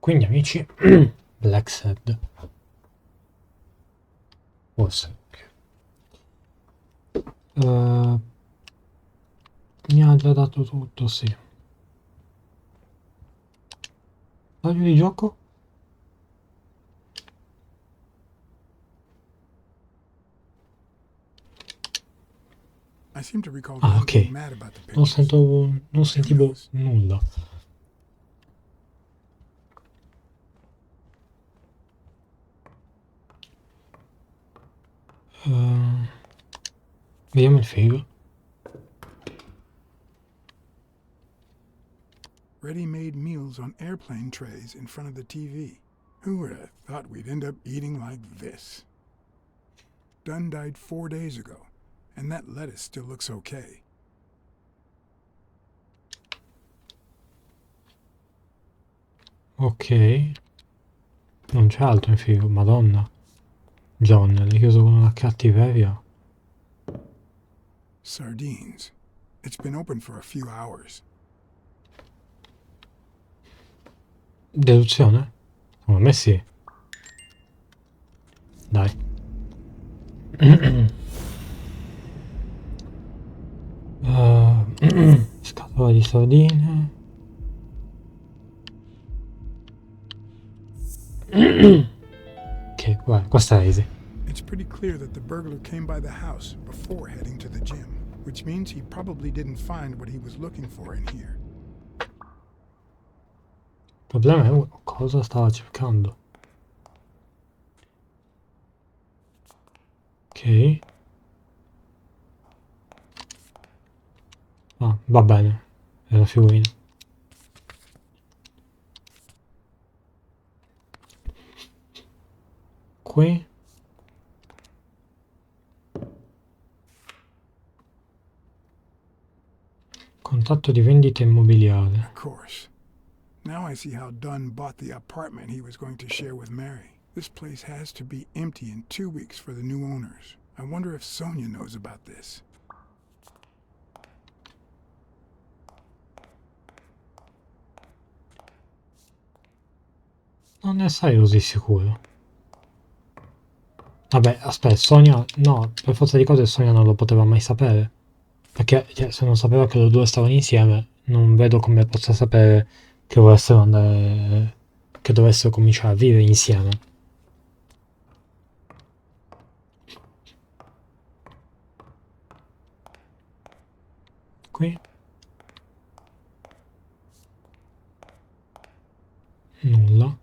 Quindi amici, Blacksad. Forse. Mi ha già dato tutto, sì. Taglio di gioco? Ah, ok. Non sentivo nulla. Vediamo il figo. Ready-made meals on airplane trays in front of the TV. Who would have thought we'd end up eating like this? Dunn died 4 days ago, and that lettuce still looks okay. Ok. Non c'è altro in figo, madonna. John, l'hai chiuso con una cattiveria. Sardines. It's been open for a few hours. Deduzione? Secondo me sì. Dai. Scatola di sardine. Ok, guarda, questa è easy. It's pretty clear that the burglar came by the house before heading to the gym, which means he probably didn't find what he was looking for in here. Il problema è uno, cosa stava cercando? Ok. Ah, va bene. È una figurina. Qui. Contatto di vendita immobiliare. Of course. Now I see how Dunn bought the apartment he was going to share with Mary. This place has to be empty in 2 weeks for the new owners. I wonder if Sonia knows about this. Non ne sei così sicuro. Vabbè, aspetta, Sonia... No, per forza di cose Sonia non lo poteva mai sapere. Perché cioè, se non sapeva che loro due stavano insieme, non vedo come possa sapere che volessero andare... che dovessero cominciare a vivere insieme. Qui. Nulla.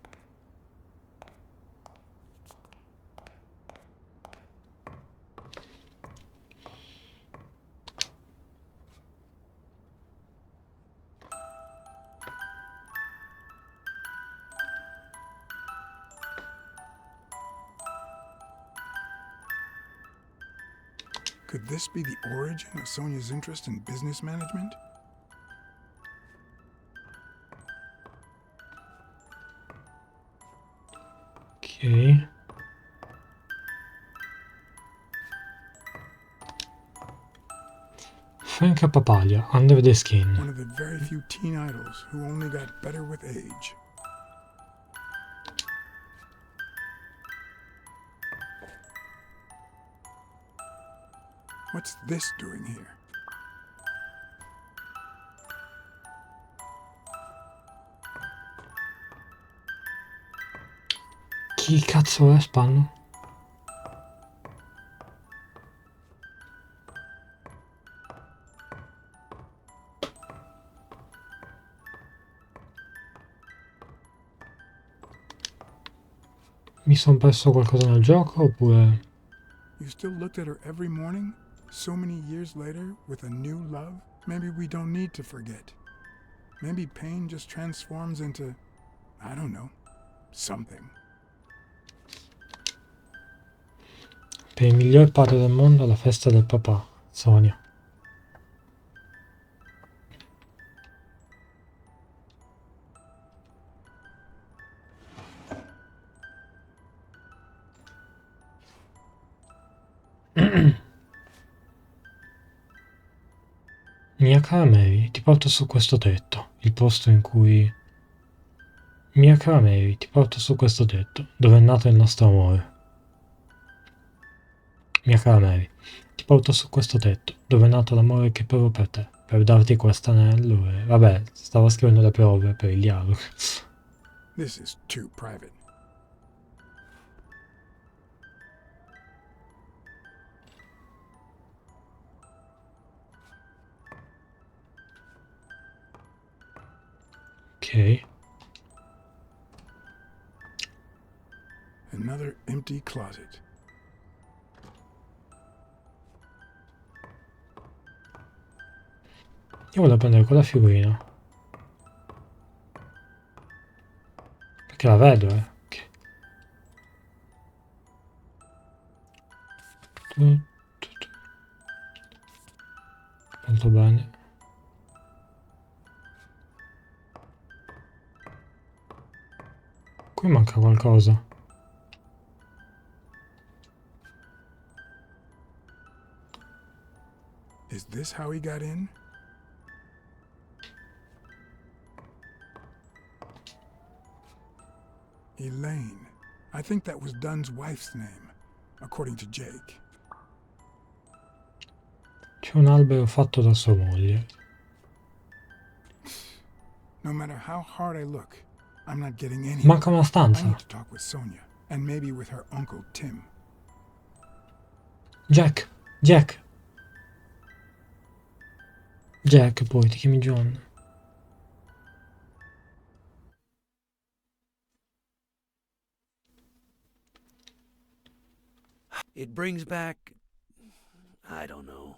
Could this be the origin of Sonia's interest in business management? Ok. Franca Papaglia, Under the Skin. One of the very few teen idols who only got better with age. What's this doing here? Chi cazzo è Spanno? Mi son perso qualcosa nel gioco oppure... You still looked at her every morning? So many years later, with a new love? Maybe we don't need to forget. Maybe pain just transforms into, I don't know, something. Per il miglior padre del mondo la festa del papà, Sonia. Mia cara Mary, ti porto su questo tetto, il posto in cui Mia cara Mary, ti porto su questo tetto, dove è nato il nostro amore. Mia cara Mary, ti porto su questo tetto, dove è nato l'amore che provo per te, per darti quest'anello e... Vabbè, stavo scrivendo le prove per il dialogo. This is too private. Ok. Another empty closet. Io volevo prendere quella figurina. Perché la vedo, Ok. Molto bene. Qui manca qualcosa. Is this how he got in? Elaine. I think that was Dunn's wife's name, according to Jake. C'è un albero fatto da sua moglie. No matter how hard I look, I'm not getting Manca anywhere. una I need stanza. to talk with Sonia, and maybe with her uncle Tim. Jack, Jack, Jack, poi ti chiami John. It brings back, I don't know.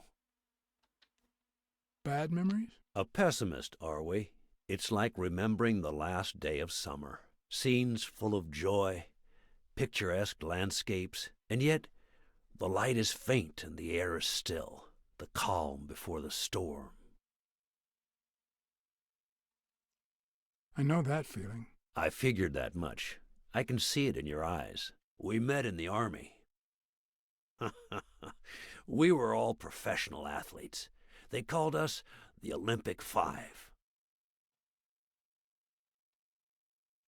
Bad memories? A pessimist, are we? It's like remembering the last day of summer. Scenes full of joy, picturesque landscapes, and yet the light is faint and the air is still, the calm before the storm. I know that feeling. I figured that much. I can see it in your eyes. We met in the Army. We were all professional athletes. They called us the Olympic Five.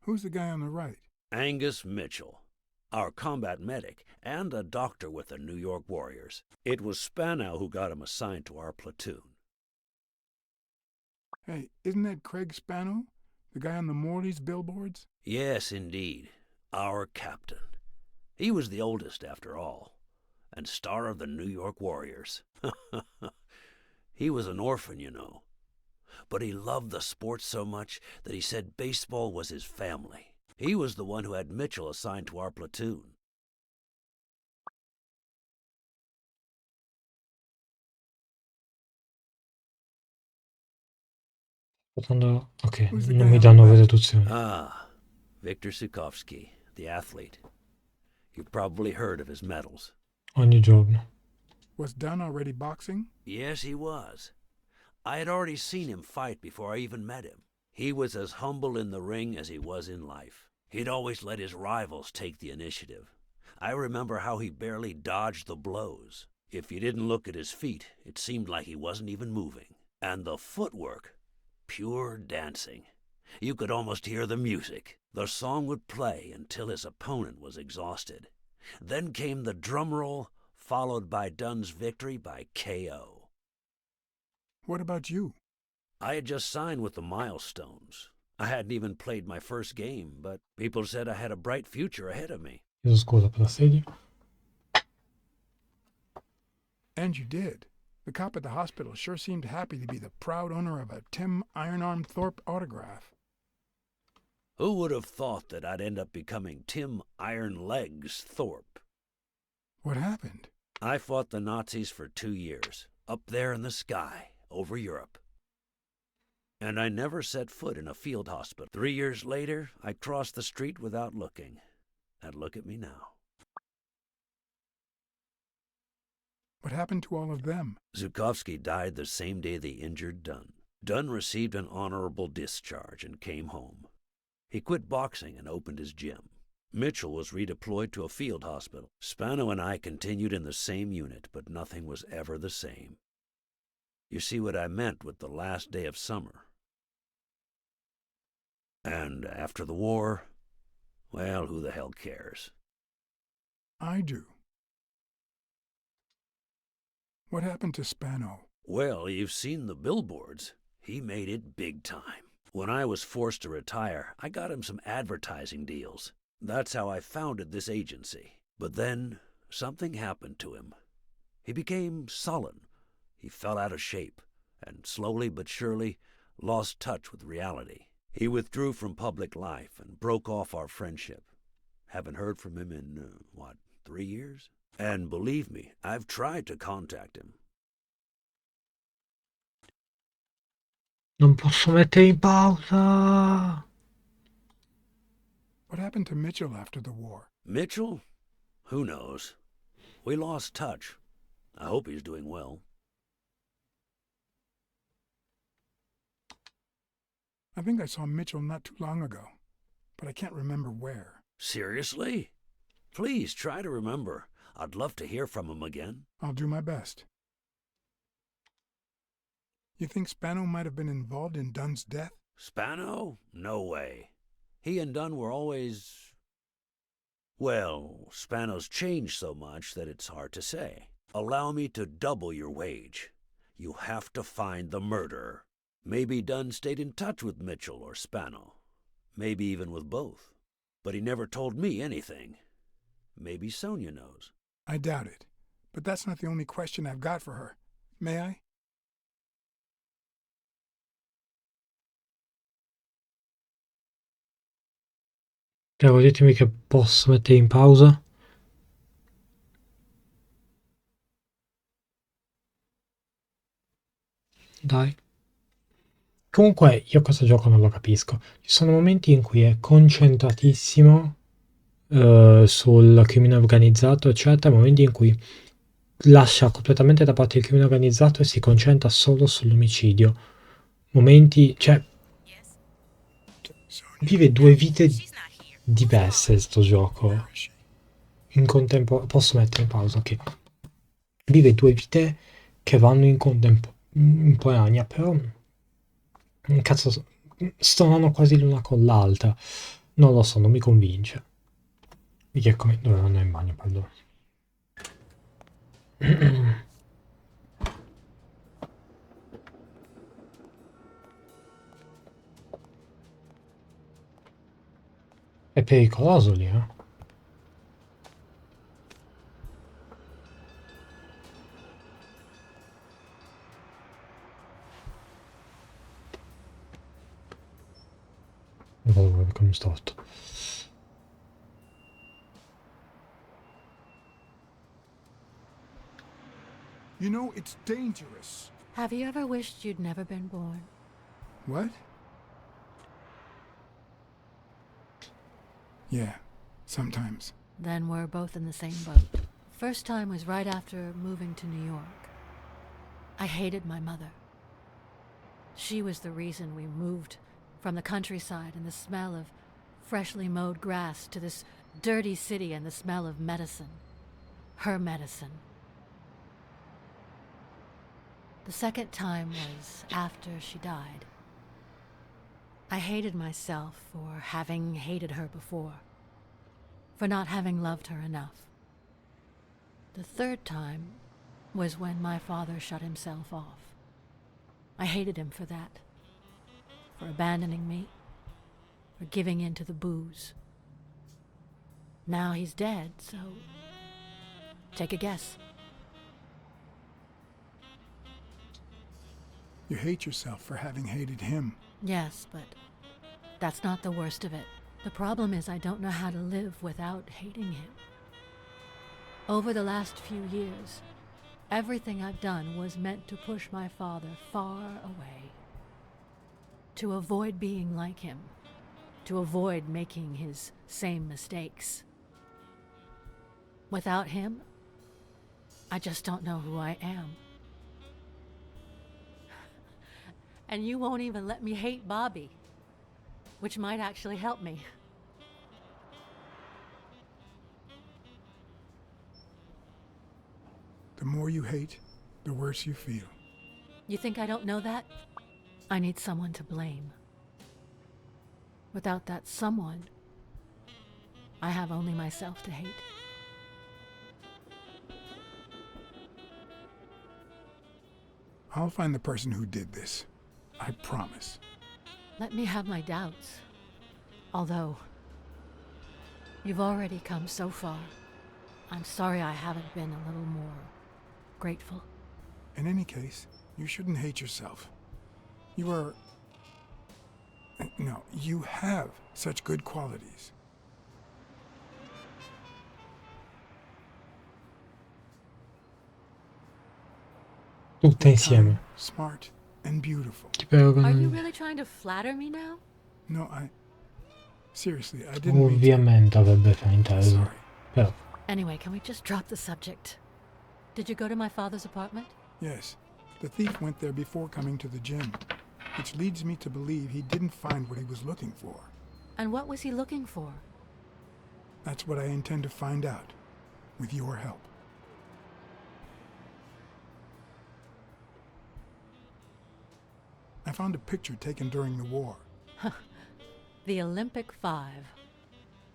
Who's the guy on the right? Angus Mitchell, our combat medic, and a doctor with the New York Warriors. It was Spanow who got him assigned to our platoon. Hey, isn't that Craig Spano? The guy on the Morley's billboards? Yes, indeed, our captain. He was the oldest, after all, and star of the New York Warriors. He was an orphan, you know. But he loved the sport so much that he said baseball was his family. He was the one who had Mitchell assigned to our platoon. Ok, Who's the non guy mi on the danno left? veduzioni. Ah, Viktor Sukovsky, the athlete. You've probably heard of his medals. Ogni giorno. Was Dunn already boxing? Yes, he was. I had already seen him fight before I even met him. He was as humble in the ring as he was in life. He'd always let his rivals take the initiative. I remember how he barely dodged the blows. If you didn't look at his feet, it seemed like he wasn't even moving. And the footwork, pure dancing. You could almost hear the music. The song would play until his opponent was exhausted. Then came the drum roll, followed by Dunn's victory by KO. What about you? I had just signed with the Milestones. I hadn't even played my first game, but people said I had a bright future ahead of me. Chiedo scusa per l'assedio. And you did. The cop at the hospital sure seemed happy to be the proud owner of a Tim Ironarm Thorpe autograph. Who would have thought that I'd end up becoming Tim Iron Legs Thorpe? What happened? I fought the Nazis for 2 years, up there in the sky, over Europe. And I never set foot in a field hospital. 3 years later, I crossed the street without looking. And look at me now. What happened to all of them? Zhukovsky died the same day they injured Dunn. Dunn received an honorable discharge and came home. He quit boxing and opened his gym. Mitchell was redeployed to a field hospital. Spano and I continued in the same unit, but nothing was ever the same. You see what I meant with the last day of summer. And after the war, well, who the hell cares? I do. What happened to Spano? Well, you've seen the billboards. He made it big time. When I was forced to retire, I got him some advertising deals. That's how I founded this agency. But then, something happened to him. He became sullen. He fell out of shape, and slowly but surely lost touch with reality. He withdrew from public life and broke off our friendship. Haven't heard from him in, 3 years? And believe me, I've tried to contact him. Non posso mettere in pausa. What happened to Mitchell after the war? Mitchell? Who knows? We lost touch. I hope he's doing well. I think I saw Mitchell not too long ago, but I can't remember where. Seriously? Please try to remember. I'd love to hear from him again. I'll do my best. You think Spano might have been involved in Dunn's death? Spano? No way. He and Dunn were always... Well, Spano's changed so much that it's hard to say. Allow me to double your wage. You have to find the murderer. Maybe Dunn stayed in touch with Mitchell or Spano. Maybe even with both. But he never told me anything. Maybe Sonia knows. I doubt it. But that's not the only question I've got for her. May I? Cavolo, ditemi che posso mettere in pausa. Dai. Comunque, io questo gioco non lo capisco. Ci sono momenti in cui è concentratissimo sul crimine organizzato, eccetera, momenti in cui lascia completamente da parte il crimine organizzato e si concentra solo sull'omicidio. Momenti, cioè, vive due vite diverse sto gioco. In contempo, posso mettere in pausa, ok. Vive due vite che vanno in contemporanea, però cazzo, stonano quasi l'una con l'altra. Non lo so, non mi convince. Mica è come... Dove andare in bagno, perdono. È pericoloso lì, eh? Vado a vedere come storto. You know, it's dangerous. Have you ever wished you'd never been born? What? Yeah, sometimes. Then we're both in the same boat. First time was right after moving to New York. I hated my mother. She was the reason we moved from the countryside and the smell of freshly mowed grass to this dirty city and the smell of medicine. Her medicine. The second time was after she died. I hated myself for having hated her before, for not having loved her enough. The third time was when my father shut himself off. I hated him for that, for abandoning me, for giving in to the booze. Now he's dead, so take a guess. You hate yourself for having hated him. Yes, but that's not the worst of it. The problem is I don't know how to live without hating him. Over the last few years, everything I've done was meant to push my father far away. To avoid being like him. To avoid making his same mistakes. Without him, I just don't know who I am. And you won't even let me hate Bobby, which might actually help me. The more you hate, the worse you feel. You think I don't know that? I need someone to blame. Without that someone, I have only myself to hate. I'll find the person who did this. I promise. Let me have my doubts. Although, you've already come so far. I'm sorry I haven't been a little more grateful. In any case, you shouldn't hate yourself. You are... No, you have such good qualities. Tutte insieme. Smart and beautiful. Spero che Are you non... really trying to flatter me now? No, Seriously, I didn't mean to. Ovviamente avrebbe frainteso. Sorry. Però... Anyway, can we just drop the subject? Did you go to my father's apartment? Yes, the thief went there before coming to the gym, which leads me to believe he didn't find what he was looking for. And what was he looking for? That's what I intend to find out, with your help. I found a picture taken during the war. The Olympic Five.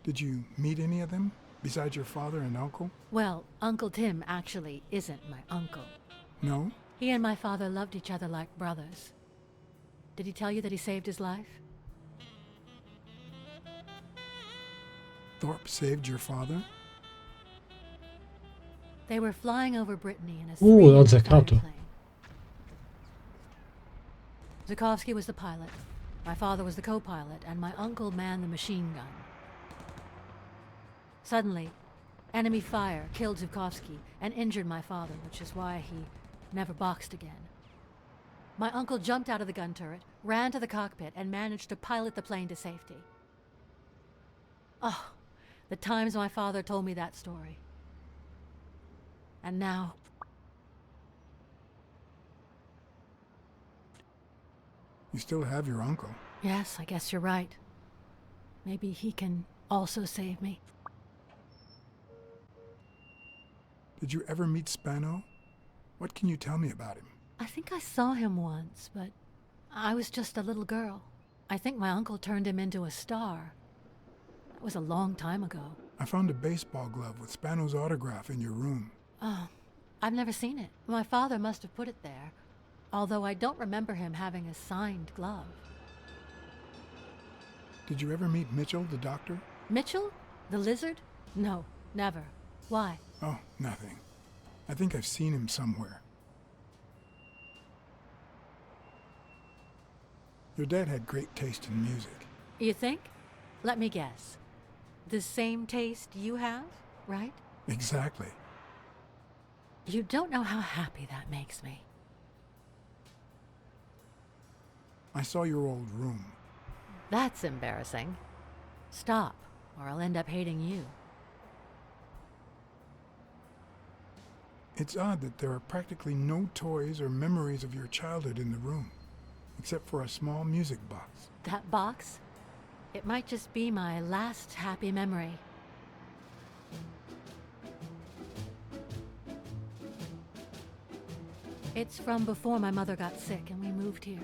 Did you meet any of them, besides your father and uncle? Well, Uncle Tim actually isn't my uncle. No? He and my father loved each other like brothers. Did he tell you that he saved his life? Thorpe saved your father? They were flying over Brittany in a l'ho three-engine azzeccato. plane. Zukovsky was the pilot, my father was the co-pilot, and my uncle manned the machine gun. Suddenly, enemy fire killed Zukovsky and injured my father, which is why he never boxed again. My uncle jumped out of the gun turret, ran to the cockpit, and managed to pilot the plane to safety. Oh, the times my father told me that story. And now... You still have your uncle. Yes, I guess you're right. Maybe he can also save me. Did you ever meet Spano? What can you tell me about him? I think I saw him once, but I was just a little girl. I think my uncle turned him into a star. That was a long time ago. I found a baseball glove with Spano's autograph in your room. Oh, I've never seen it. My father must have put it there, although I don't remember him having a signed glove. Did you ever meet Mitchell, the doctor? Mitchell? The lizard? No, never. Why? Oh, nothing. I think I've seen him somewhere. Your dad had great taste in music. You think? Let me guess. The same taste you have, right? Exactly. You don't know how happy that makes me. I saw your old room. That's embarrassing. Stop, or I'll end up hating you. It's odd that there are practically no toys or memories of your childhood in the room, except for a small music box. That box? It might just be my last happy memory. It's from before my mother got sick and we moved here.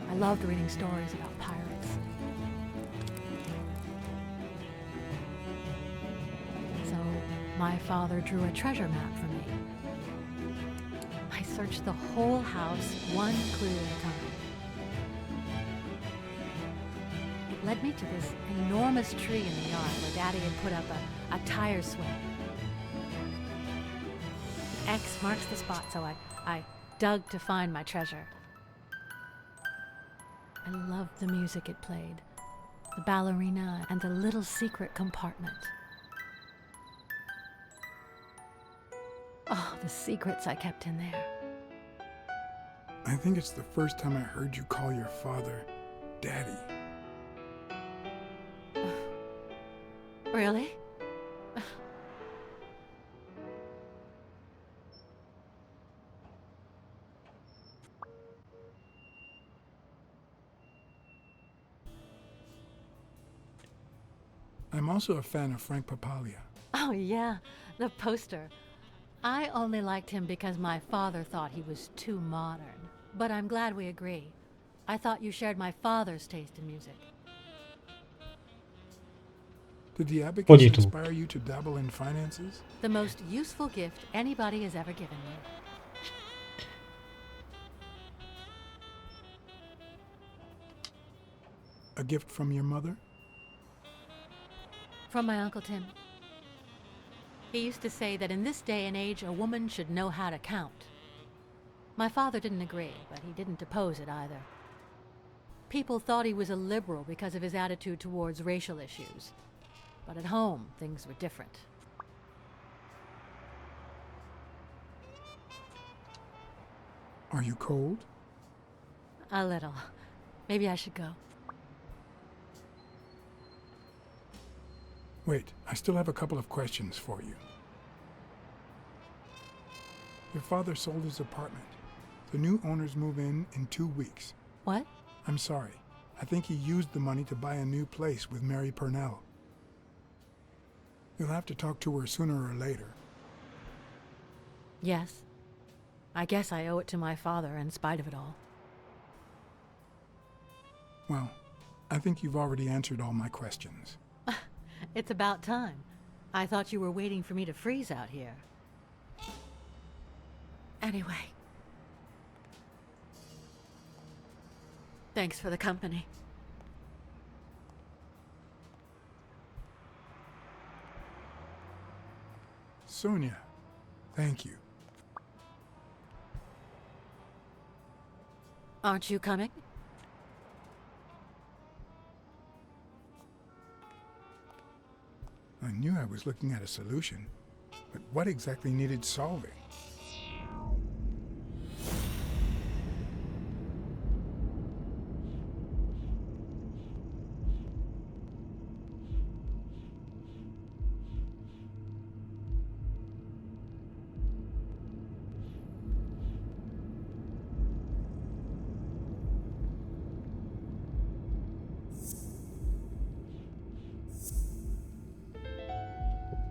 I loved reading stories about pirates. So my father drew a treasure map for me. I searched the whole house one clue at a time. It led me to this enormous tree in the yard where Daddy had put up a tire swing. X marks the spot, so I dug to find my treasure. I loved the music it played, the ballerina, and the little secret compartment. Oh, the secrets I kept in there. I think it's the first time I heard you call your father Daddy. Really? I'm also a fan of Frank Papalia. Oh yeah, the poster. I only liked him because my father thought he was too modern. But I'm glad we agree. I thought you shared my father's taste in music. Did the Un po' abacus di tutto. inspire you to dabble in finances? The most useful gift anybody has ever given me. A gift from your mother? From my Uncle Tim. He used to say that in this day and age, a woman should know how to count. My father didn't agree, but he didn't oppose it either. People thought he was a liberal because of his attitude towards racial issues. But at home, things were different. Are you cold? A little. Maybe I should go. Wait, I still have a couple of questions for you. Your father sold his apartment. The new owners move in 2 weeks. What? I'm sorry. I think he used the money to buy a new place with Mary Purnell. You'll have to talk to her sooner or later. Yes. I guess I owe it to my father in spite of it all. Well, I think you've already answered all my questions. It's about time. I thought you were waiting for me to freeze out here. Anyway. Thanks for the company. Sonia, thank you. Aren't you coming? I knew I was looking at a solution, but what exactly needed solving?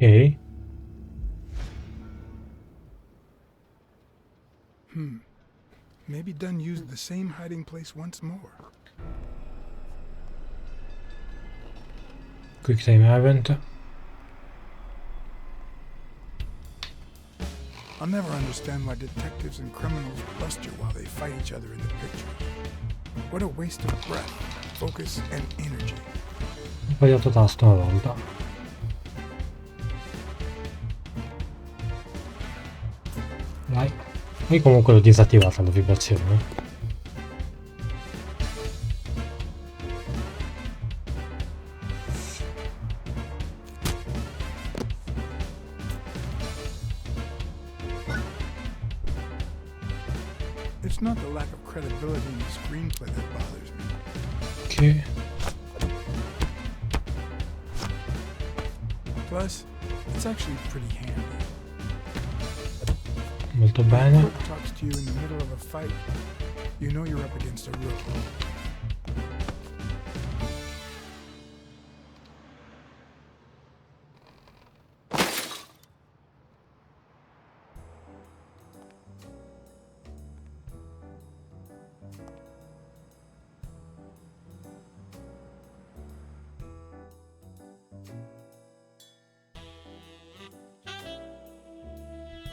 Ok. Maybe Dunn used the same hiding place once more. Quick time event. I'll never understand why detectives and criminals bluster while they fight each other in the picture. What a waste of breath, focus, and energy. Ho sbagliato tasto una volta. Vai. Poi comunque l'ho disattivata la vibrazione. It's not the lack of credibility in the screenplay that bothers me. Ok. Plus, it's actually pretty handy. Molto When a bene. crook talks to you in the middle of a fight, you know you're up against a rookie.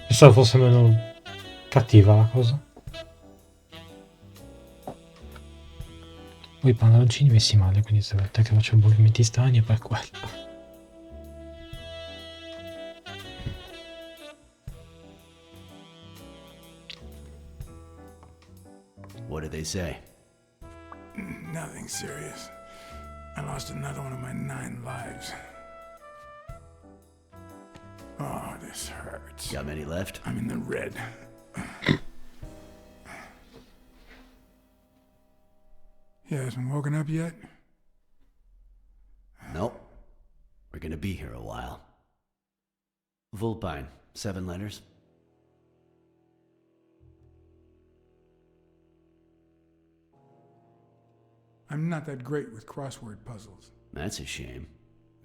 Pensavo fosse meno cattiva la cosa. Poi i pantaloncini messi male, quindi se vedete che faccio movimenti strani è per quello. What did they say? Nothing serious. I lost another one of my 9 lives. Oh, this hurts. Got many left? I'm in the red. He hasn't woken up yet? Nope. We're gonna be here a while. Vulpine, 7 letters. I'm not that great with crossword puzzles. That's a shame.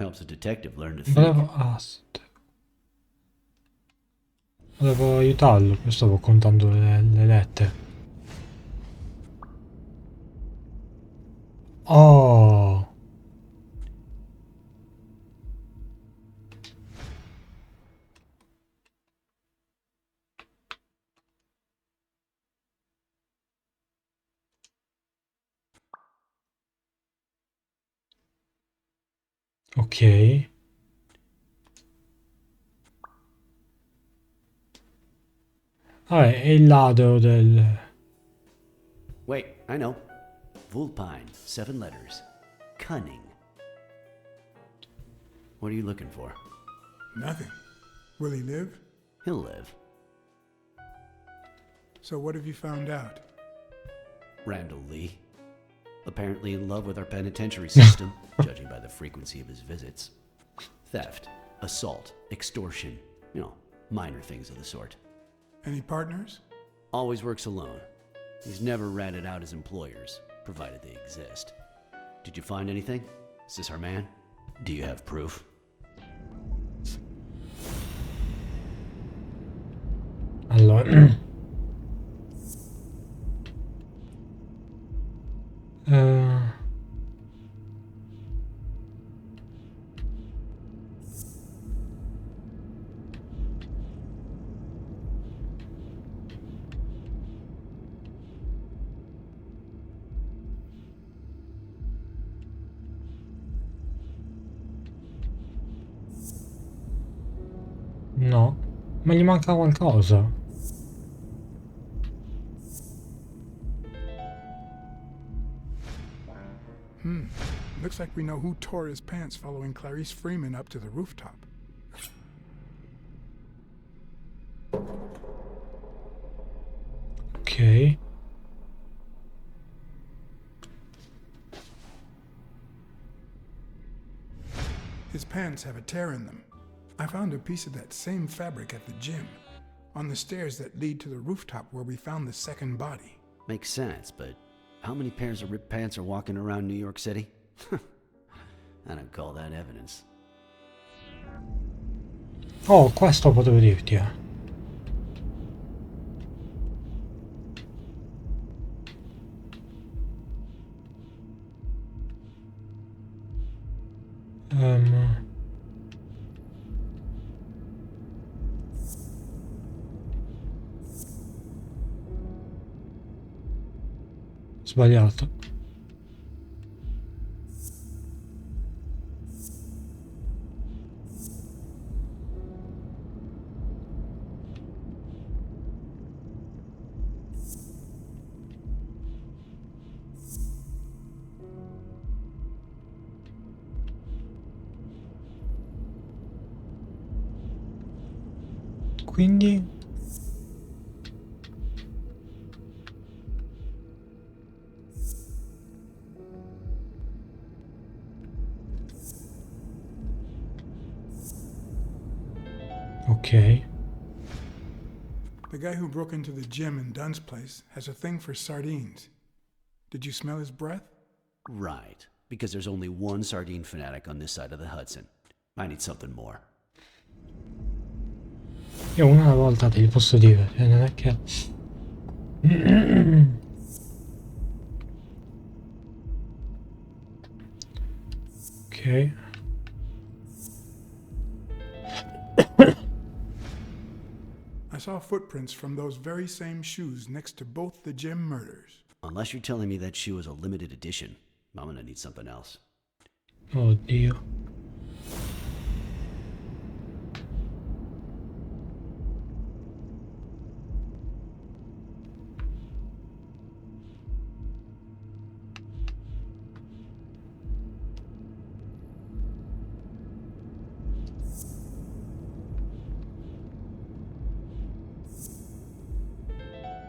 Helps a detective learn to think. Volevo aiutarlo, io stavo contando le lettere. Oh, ok. Vabbè, è il ladro del... Wait, I know. Vulpine, 7 letters. Cunning. What are you looking for? Nothing. Will he live? He'll live. So what have you found out? Randall Lee. Apparently in love with our penitentiary system, judging by the frequency of his visits. Theft, assault, extortion. You know, minor things of the sort. Any partners? Always works alone. He's never ratted out his employers, provided they exist. Did you find anything? Is this our man? Do you have proof? Allora... no, ma gli manca qualcosa. Looks like we know who tore his pants following Clarice Freeman up to the rooftop. Ok. His pants have a tear in them. I found a piece of that same fabric at the gym, on the stairs that lead to the rooftop where we found the second body. Makes sense, but how many pairs of ripped pants are walking around New York City? I don't call that evidence. Oh, questo potevo dirti, eh. Sbagliato. Quindi... Ok. The guy who broke into the gym in Dunn's place has a thing for sardines. Did you smell his breath? Right, because there's only one sardine fanatic on this side of the Hudson. I need something more. Io una alla volta te li posso dire, cioè non è che... Ok. I saw footprints from those very same shoes next to both the gym murders. Unless you're telling me that shoe is a limited edition, I'm gonna need something else. Oddio.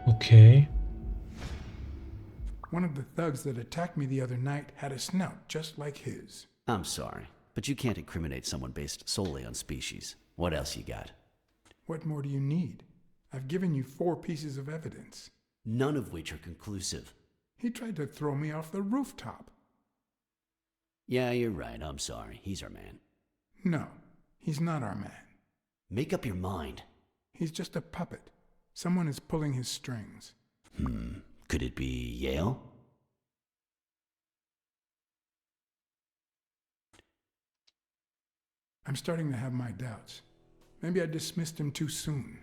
Ok. One of the thugs that attacked me the other night had a snout just like his. I'm sorry, but you can't incriminate someone based solely on species. What else you got? What more do you need? I've given you 4 pieces of evidence. None of which are conclusive. He tried to throw me off the rooftop. Yeah, you're right, I'm sorry. He's our man. No, he's not our man. Make up your mind. He's just a puppet. Someone is pulling his strings. Could it be Yale? I'm starting to have my doubts. Maybe I dismissed him too soon.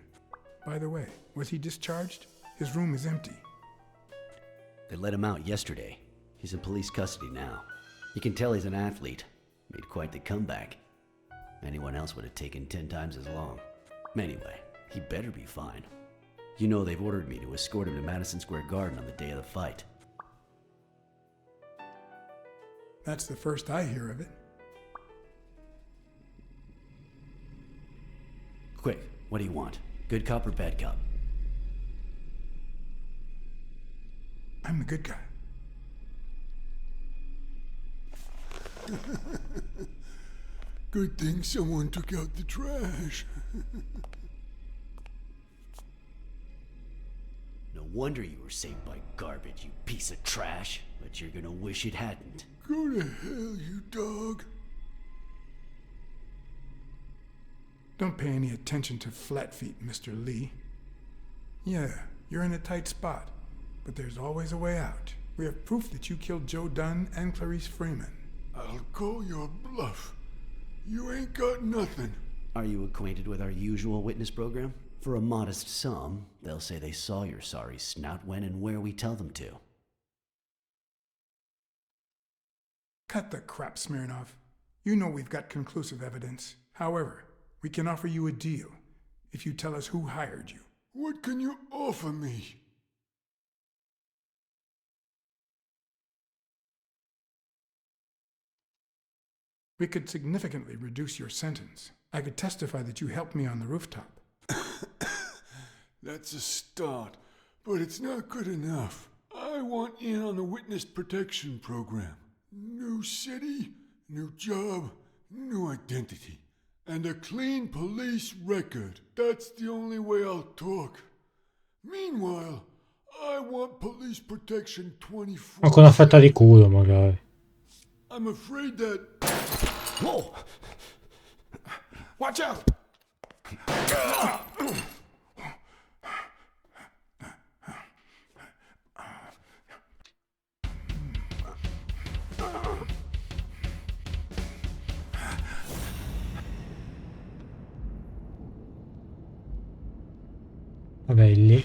By the way, was he discharged? His room is empty. They let him out yesterday. He's in police custody now. You can tell he's an athlete. Made quite the comeback. Anyone else would have taken 10 times as long. Anyway, he better be fine. You know they've ordered me to escort him to Madison Square Garden on the day of the fight. That's the first I hear of it. Quick, what do you want? Good cop or bad cop? I'm the good guy. Good thing someone took out the trash. No wonder you were saved by garbage, you piece of trash. But you're gonna wish it hadn't. Go to hell, you dog. Don't pay any attention to flat feet, Mr. Lee. Yeah, you're in a tight spot, but there's always a way out. We have proof that you killed Joe Dunn and Clarice Freeman. I'll call your bluff. You ain't got nothing. Are you acquainted with our usual witness program? For a modest sum, they'll say they saw your sorry snout when and where we tell them to. Cut the crap, Smirnov. You know we've got conclusive evidence. However, we can offer you a deal if you tell us who hired you. What can you offer me? We could significantly reduce your sentence. I could testify that you helped me on the rooftop. That's a start, but it's not good enough. I want in on the witness protection program. New city, new job, new identity, and a clean police record. That's the only way I'll talk. Meanwhile, I want police protection 24/7. Ma con una fetta di culo, magari. I'm afraid that... Whoa! Watch out! Vabbè, lì.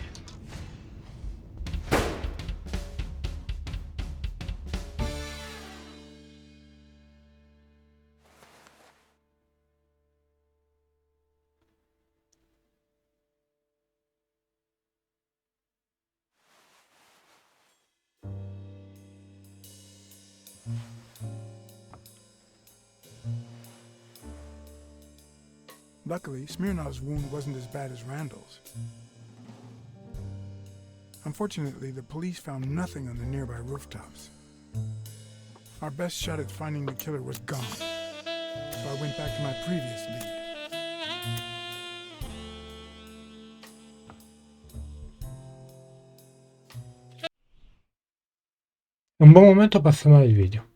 Luckily, Smirnov's wound wasn't as bad as Randall's. Unfortunately, the police found nothing on the nearby rooftops. Our best shot at finding the killer was gone, so I went back to my previous lead. È un buon momento per fermare il video.